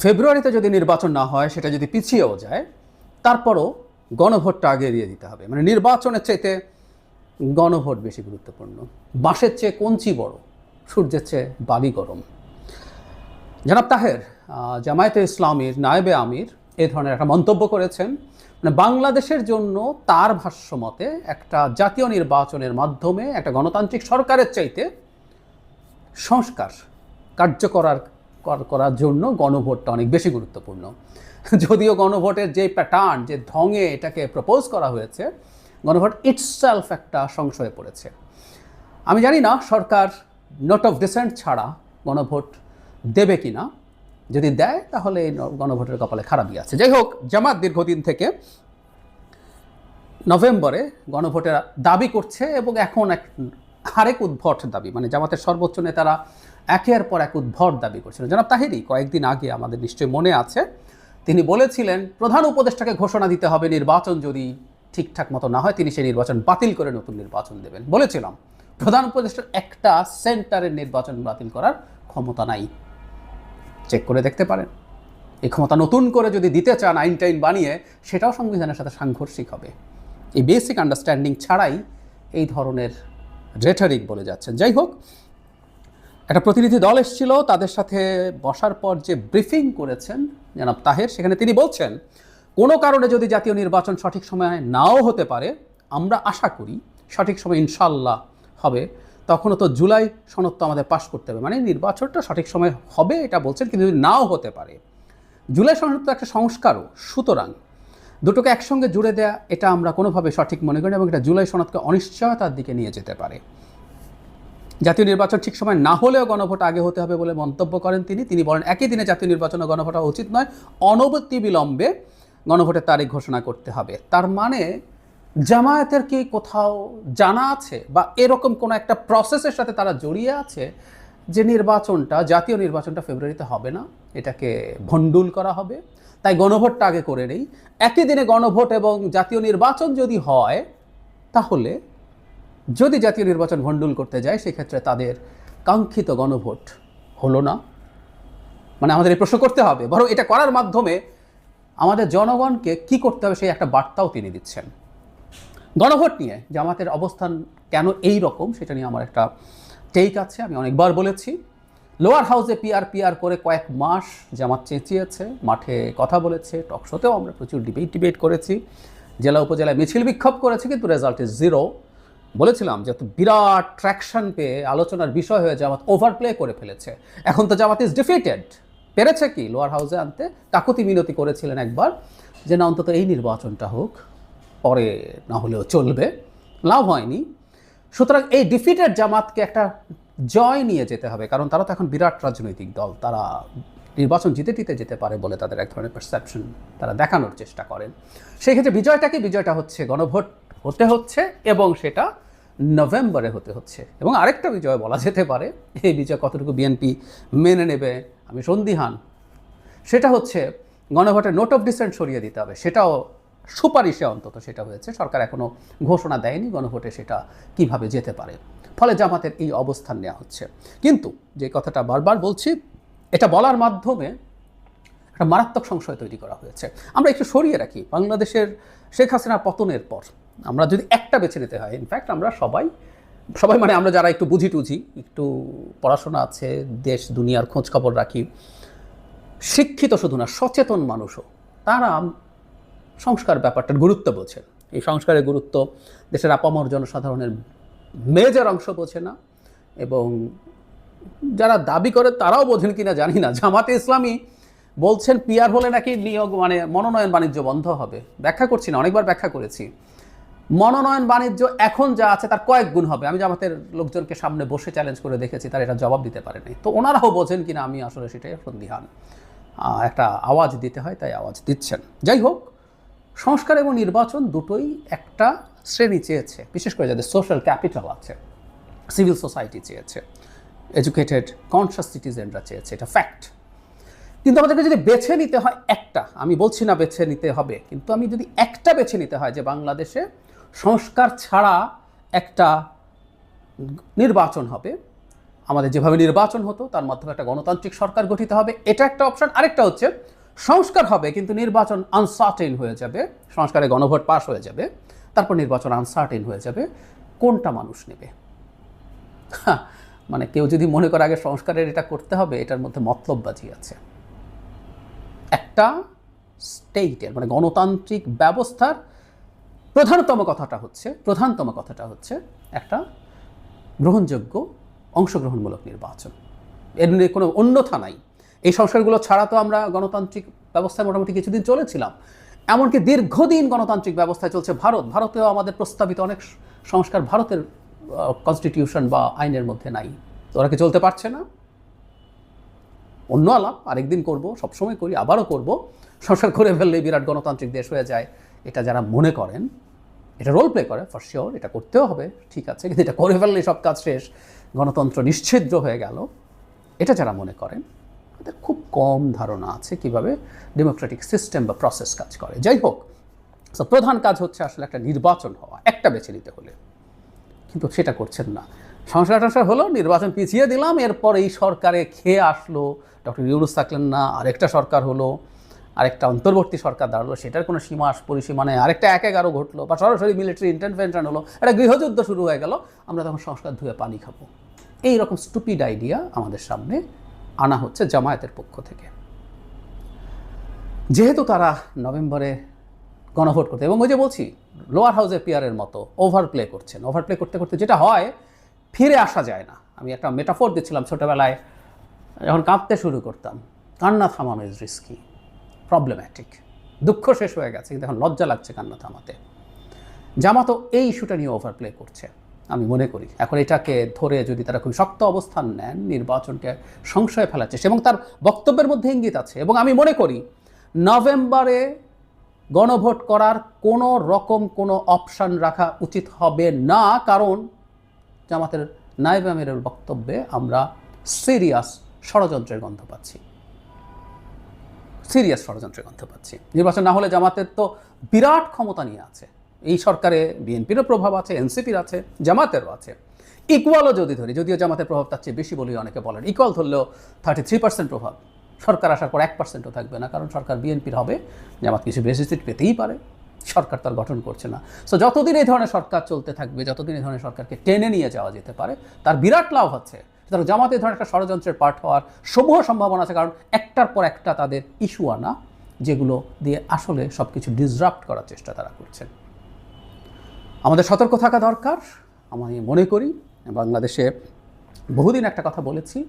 ফেব্রুয়ারিতে যদি নির্বাচন না হয়, সেটা যদি পিছিয়েও যায়, তারপরও গণভোটটা আগে দিয়ে দিতে হবে। মানে নির্বাচনের চাইতে গণভোট বেশি গুরুত্বপূর্ণ। বাঁশের চেয়ে কঞ্চি বড়, সূর্যের চেয়ে বালি গরম। জনাব তাহের জামায়াতে ইসলামীর নায়েবে আমির এ ধরনের একটা মন্তব্য করেছেন। মানে বাংলাদেশের জন্য তার ভাষ্যমতে একটা জাতীয় নির্বাচনের মাধ্যমে একটা গণতান্ত্রিক সরকারের চাইতে সংস্কার করার জন্য গণভোটটা অনেক বেশি গুরুত্বপূর্ণ। যদিও গণভোটের যে প্যাটার্ন, যে ঢঙে এটাকে প্রপোজ করা হয়েছে, গণভোট ইটসেলফ একটা সংশয়ে পড়েছে। আমি জানি না সরকার নোট অফ ডিসেন্ট ছাড়া গণভোট দেবে কি না। যদি দেয় তাহলে এই গণভোটের কপালে খারাপই আছে। যাই হোক, জামাত দীর্ঘদিন থেকে নভেম্বরে গণভোটের দাবি করছে এবং এখন আরেক উদ্ভট দাবি, মানে জামাতের সর্বোচ্চ নেতারা একের পর এক উদ্ভট দাবি করছিলেন। জনাব তাহেরি কয়েকদিন আগে, আমাদের নিশ্চয়ই মনে আছে, তিনি বলেছিলেন প্রধান উপদেষ্টাকে ঘোষণা দিতে হবে নির্বাচন যদি ঠিকঠাক মতো না হয় তিনি সেই নির্বাচন বাতিল করে নতুন নির্বাচন দেবেন। বলেছিলাম প্রধান উপদেষ্টার একটা সেন্টারের নির্বাচন বাতিল করার ক্ষমতা নাই, চেক করে দেখতে পারেন। এই ক্ষমতা নতুন করে যদি দিতে চান আইন টাইন বানিয়ে, সেটাও সংবিধানের সাথে সাংঘর্ষিক হবে। এই বেসিক আন্ডারস্ট্যান্ডিং ছাড়াই এই ধরনের রেটরিক বলে যাচ্ছেন। যাই হোক, একটা প্রতিনিধি দল এসেছিল, তাদের সাথে বসার পর যে ব্রিফিং করেছেন জনাব তাহের, সেখানে তিনি বলছেন কোনো কারণে যদি জাতীয় নির্বাচন সঠিক সময়ে নাও হতে পারে, আমরা আশা করি সঠিক সময় ইনশাল্লাহ হবে, তখনও তো জুলাই সনদ তো আমাদের পাশ করতে হবে। মানে নির্বাচনটা সঠিক সময় হবে এটা বলছেন, কিন্তু যদি নাও হতে পারে, জুলাই সনদ তো একটা সংস্কারও, সুতরাং দুটোকে একসঙ্গে জুড়ে দেয়া এটা আমরা কোনোভাবে সঠিক মনে করি এবং এটা জুলাই সনদকে অনিশ্চয়তার দিকে নিয়ে যেতে পারে। জাতীয় নির্বাচন ঠিক সময় না হলেও গণভোট আগে হতে হবে বলে মন্তব্য করেন তিনি বলেন একই দিনে জাতীয় নির্বাচন ও গণভোট হওয়া উচিত নয়, অনবরত বিলম্বে গণভোটের তারিখ ঘোষণা করতে হবে। তার মানে জামায়াতের কি কোথাও জানা আছে বা এরকম কোনো একটা প্রসেসের সাথে তারা জড়িয়ে আছে যে নির্বাচনটা, জাতীয় নির্বাচনটা ফেব্রুয়ারিতে হবে না, এটাকে ভণ্ডুল করা হবে, তাই গণভোটটা আগে করে নেই। একই দিনে গণভোট এবং জাতীয় নির্বাচন যদি হয়, তাহলে যদি জাতীয় নির্বাচন ভণ্ডুল করতে যায়, সেক্ষেত্রে তাদের কাঙ্ক্ষিত গণভোট হলো না। মানে আমাদের এই প্রশ্ন করতে হবে, বরং এটা করার মাধ্যমে আমাদের জনগণকে কি করতে হবে সেই একটা বার্তাও তিনি দিচ্ছেন। গণভোট নিয়ে জামাতের অবস্থান কেন এই রকম, সেটা নিয়ে আমার একটা টেক আছে। আমি অনেকবার বলেছি, লোয়ার হাউসে পিআর করে কয়েক মাস জামাত চেঁচিয়েছে, মাঠে কথা বলেছে, টকশোতেও আমরা প্রচুর ডিবেট করেছি, জেলা উপজেলায় মিছিল বিক্ষোভ করেছি, কিন্তু রেজাল্ট ইজ জিরো। বলেছিলাম যে বিরাট ট্র্যাকশন পেয়ে আলোচনার বিষয় হয়ে জামাত ওভারপ্লে করে ফেলেছে। এখন তো জামাত ইজ ডিফিটেড। পেরেছে কি লোয়ার হাউসে আনতে? কাকুতি মিনতি করেছিলেন একবার যে না, অন্তত এই নির্বাচনটা হোক, পরে না হলেও চলবে, লাভ হয়নি। সুতরাং এই ডিফিটেড জামাতকে একটা জয় নিয়ে যেতে হবে, কারণ তারা তো এখন বিরাট রাজনৈতিক দল, তারা নির্বাচন জিতে যেতে পারে বলে তাদের এক ধরনের পারসেপশন তারা দেখানোর চেষ্টা করেন। সেই ক্ষেত্রে বিজয়টা হচ্ছে গণভোট হতে হচ্ছে এবং সেটা নভেম্বরে হতে হচ্ছে। এবং আরেকটা বিজয় বলা যেতে পারে, এই বিজয় কতটুকু বিএনপি মেনে নেবে আমি সন্দিহান, সেটা হচ্ছে গণভোটের নোট অফ ডিসেন্ট সরিয়ে দিতে হবে। সেটাও সুপারিশে অন্তত সেটা হয়েছে, সরকার এখনও ঘোষণা দেয়নি গণভোটে সেটা কিভাবে যেতে পারে। ফলে জামাতের এই অবস্থান নেওয়া হচ্ছে। কিন্তু যে কথাটা বারবার বলছি, এটা বলার মাধ্যমে একটা মারাত্মক সংশয় তৈরি করা হয়েছে। আমরা একটু সরিয়ে রাখি, বাংলাদেশের শেখ হাসিনার পতনের পর আমরা যদি একটা বেছে নিতে হয়, ইনফ্যাক্ট আমরা সবাই মানে আমরা যারা একটু বুঝি একটু পড়াশোনা আছে, দেশ দুনিয়ার খোঁজ খবর রাখি, শিক্ষিত শুধু না সচেতন মানুষও, তারা সংস্কার ব্যাপারটার গুরুত্ব বোঝেন। এই সংস্কারের গুরুত্ব দেশের আপামর জনসাধারণের মেজর অংশ বোঝে না, এবং যারা দাবি করে তারাও বোঝেন কিনা জানি না। জামাতে ইসলামী বলছেন পিআর হলে নাকি নিয়োগ মানে মনোনয়ন বাণিজ্য বন্ধ হবে। ব্যাখ্যা করছি না, অনেকবার ব্যাখ্যা করেছি। মনোনয়ন বাণিজ্য এখন যা আছে তার কয়েক গুণ হবে। আমি জামাতের লোকজনকে সামনে বসে চ্যালেঞ্জ করে দেখেছি, তারা এটা জবাব দিতে পারেনি। তো ওনারাও বোঝেন কিনা আমি আসলে সেটাই সন্দিহান। একটা আওয়াজ দিতে হয়, তাই আওয়াজ দিচ্ছেন। যাই হোক, সংস্কার এবং নির্বাচন দুটোই একটা শ্রেণী চেয়েছে, বিশেষ করে যাদের সোশ্যাল ক্যাপিটাল আছে, সিভিল সোসাইটি চেয়েছে, এডুকেটেড কনসাস সিটিজেনরা চেয়েছে, এটা ফ্যাক্ট। কিন্তু আমাদেরকে যদি বেছে নিতে হয় একটা, আমি বলছি না বেছে নিতে হবে, কিন্তু আমি যদি একটা বেছে নিতে হয় যে বাংলাদেশে সংস্কার ছাড়া একটা নির্বাচন হবে, আমাদের যেভাবে নির্বাচন হতো তার মাধ্যমে একটা গণতান্ত্রিক সরকার গঠিত হবে, এটা একটা অপশন। আরেকটা হচ্ছে সংস্কার হবে কিন্তু নির্বাচন আনসার্টেন হয়ে যাবে, সংস্কারে গণভোট পাস হয়ে যাবে, তারপর নির্বাচন আনসার্টেন হয়ে যাবে। কোনটা মানুষ নেবে? মানে কেউ যদি মনে করে আগে সংস্কারের এটা করতে হবে, এটার মধ্যে মতলববাজি আছে। একটা স্টেটের মানে গণতান্ত্রিক ব্যবস্থার প্রধানতম কথাটা হচ্ছে একটা গ্রহণযোগ্য অংশগ্রহণমূলক নির্বাচন। এর নিয়ে কোনো অন্যথা নাই। এই সংস্কারগুলো ছাড়া তো আমরা গণতান্ত্রিক ব্যবস্থায় মোটামুটি কিছুদিন চলেছিলাম, এমনকি দীর্ঘদিন গণতান্ত্রিক ব্যবস্থায় চলছে ভারতেও আমাদের প্রস্তাবিত অনেক সংস্কার ভারতের কনস্টিটিউশন বা আইনের মধ্যে নাই। তো ওরা কি চলতে পারছে না? অন্য আলাপ আরেকদিন করব, সবসময় করি, আবারও করব। সংস্কার করে ফেললে বিরাট গণতান্ত্রিক দেশ হয়ে যায়, এটা যারা মনে করেন, এটা রোল প্লে করে ফর শিওর, এটা করতেও হবে, ঠিক আছে, কিন্তু এটা করে ফেললে সব কাজ শেষ, গণতন্ত্র নিশ্ছিদ্র হয়ে গেল, এটা যারা মনে করেন তাদের খুব কম ধারণা আছে কিভাবে ডেমোক্রেটিক সিস্টেম বা প্রসেস কাজ করে। যাই হোক, তো প্রধান কাজ হচ্ছে আসলে একটা নির্বাচন হওয়া, একটা বেছে নিতে হলে, কিন্তু সেটা করছেন না। সংস্কার হলো, নির্বাচন পিছিয়ে দিলাম, এরপর এই সরকারে খেয়ে আসলো, ডক্টর ইউনূস থাকলেন না, আরেকটা সরকার হলো, আরেকটা অন্তর্বর্তী সরকার দাঁড়ালো, সেটার কোনো সীমা পরিসীমা নেই, আরেকটা ১/১১ ঘটলো, বা সরাসরি মিলিটারি ইন্টারভেনশন হলো, একটা গৃহযুদ্ধ শুরু হয়ে গেল, আমরা তখন সংস্কার ধুয়ে পানি খাবো। এইরকম স্টুপিড আইডিয়া আমাদের সামনে আনা হচ্ছে জামায়াতের পক্ষ থেকে। যেহেতু তারা নভেম্বরে গণভোট করতে, এবং ওই যে বলছি লোয়ার হাউসে পিয়ারের মতো ওভারপ্লে করছেন, ওভারপ্লে করতে করতে যেটা হয়, ফিরে আসা যায় না। আমি একটা মেটাফোর দিচ্ছিলাম, ছোটোবেলায় যখন কাঁদতে শুরু করতাম, কান্না থামানো ইজ রিস্কি, প্রবলেম্যাটিক। দুঃখ শেষ হয়ে গেছে কিন্তু এখন লজ্জা লাগছে কান্না থামাতে। জামাতও এই ইস্যুটা নিয়ে ওভারপ্লে করছে আমি মনে করি। এখন এটাকে ধরে যদি তারা খুব শক্ত অবস্থান নেন, নির্বাচনকে সংশয়ে ফেলার চেষ্টা, এবং তার বক্তব্যের মধ্যে ইঙ্গিত আছে, এবং আমি মনে করি নভেম্বরে গণভোট করার কোনো রকম কোনো অপশান রাখা উচিত হবে না, কারণ জামাতের নায়েবে আমিরের বক্তব্যে আমরা সিরিয়াস ষড়যন্ত্রের গন্ধ পাচ্ছি, নির্বাচন না হলে জামাতের তো বিরাট ক্ষমতা নিয়ে আছে, এই সরকারে বিএনপিরও প্রভাব আছে, এনসিপির আছে, জামাতেরও আছে। ইকুয়ালও যদি ধরি, যদিও জামাতের প্রভাব তার চেয়ে বেশি বলেই অনেকে বলেন, ইকুয়াল ধরলেও 33% প্রভাব, সরকার আসার পর 1%ও থাকবে না, কারণ সরকার বিএনপির হবে, জামাত কিছু বেশি সিট পেতেই পারে, সরকার তার গঠন করছে না। সো যতদিন এই ধরনের সরকার চলতে থাকবে, যতদিন এই ধরনের সরকারকে টেনে নিয়ে যাওয়া যেতে পারে, তার বিরাট লাভ হচ্ছে। সুতরাং জামাত এই ধরনের একটা ষড়যন্ত্রের পার্ট হওয়ার সমূহ সম্ভাবনা আছে, কারণ একটার পর একটা তাদের ইস্যু আনা, যেগুলো দিয়ে আসলে সব কিছু ডিসরাপ্ট করার চেষ্টা তারা করছেন। আমাদের সতর্ক থাকা দরকার। আমি মনে করি বাংলাদেশে বহুদিন একটা কথা বলেছি,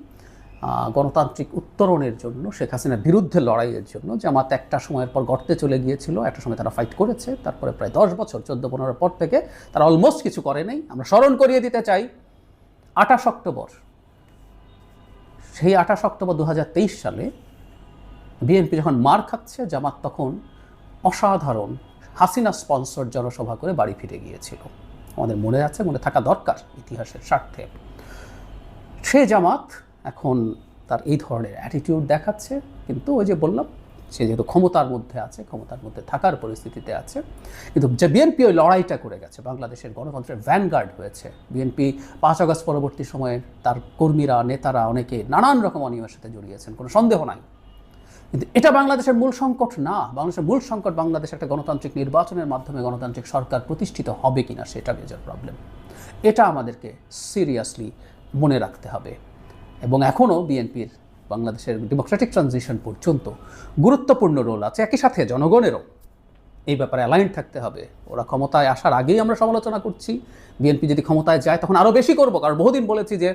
গণতান্ত্রিক উত্তরণের জন্য, শেখ হাসিনার বিরুদ্ধে লড়াইয়ের জন্য জামাত একটা সময়ের পর গর্তে চলে গিয়েছিল, একটা সময় তারা ফাইট করেছে, তারপরে প্রায় 10 বছর 14-15 পর থেকে তারা অলমোস্ট কিছু করে নাই। আমরা স্মরণ করিয়ে দিতে চাই 28 অক্টোবর, সেই 28 অক্টোবর 2023 সালে বিএনপি যখন মার খাচ্ছে, জামাত তখন অসাধারণ হাসিনা স্পন্সর জনসভা করে বাড়ি ফিরে গিয়েছিল। আমাদের মনে আছে, মনে থাকা দরকার ইতিহাসের স্বার্থে। সে জামাত এখন তার এই ধরনের অ্যাটিটিউড দেখাচ্ছে, কিন্তু ওই যে বললাম, সে যেহেতু ক্ষমতার মধ্যে আছে, ক্ষমতার মধ্যে থাকার পরিস্থিতিতে আছে, কিন্তু যে বিএনপি ওই লড়াইটা করে গেছে, বাংলাদেশের গণতন্ত্রের ভ্যানগার্ড হয়েছে বিএনপি। 5 আগস্ট পরবর্তী সময়ে তার কর্মীরা, নেতারা অনেকে নানান রকম অনিয়মের সাথে জড়িয়েছেন, কোনো সন্দেহ নাই, কিন্তু এটা বাংলাদেশের মূল সংকট না। বাংলাদেশের মূল সংকট বাংলাদেশে একটা গণতান্ত্রিক নির্বাচনের মাধ্যমে গণতান্ত্রিক সরকার প্রতিষ্ঠিত হবে কিনা, সেটা মেজর প্রবলেম। এটা আমাদেরকে সিরিয়াসলি মনে রাখতে হবে। এবং এখনও বিএনপির বাংলাদেশের ডেমোক্রেটিক ট্রানজিশন পর্যন্ত গুরুত্বপূর্ণ রোল আছে। একই সাথে জনগণেরও এই ব্যাপারে অ্যালাইন থাকতে হবে। ওরা ক্ষমতায় আসার আগেই আমরা সমালোচনা করছি, বিএনপি যদি ক্ষমতায় যায় তখন আরও বেশি করব, কারণ বহুদিন বলেছি যে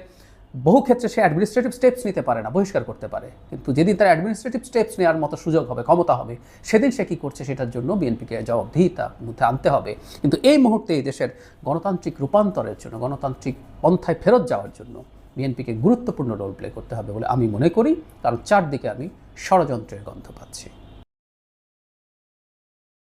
বহু ক্ষেত্রে সে অ্যাডমিনিস্ট্রেটিভ স্টেপস নিতে পারে না, বহিষ্কার করতে পারে, কিন্তু যেদিন তার অ্যাডমিনিস্ট্রেটিভ স্টেপস নেওয়ার মতো সুযোগ হবে, ক্ষমতা হবে, সেদিন সে কী করছে সেটার জন্য বিএনপিকে জবাবদিহিতার মধ্যে আনতে হবে। কিন্তু এই মুহূর্তে এই দেশের গণতান্ত্রিক রূপান্তরের জন্য, গণতান্ত্রিক পন্থায় ফেরত যাওয়ার জন্য বিএনপিকে গুরুত্বপূর্ণ রোল প্লে করতে হবে বলে আমি মনে করি, কারণ চারদিকে আমি ষড়যন্ত্রের গন্ধ পাচ্ছি।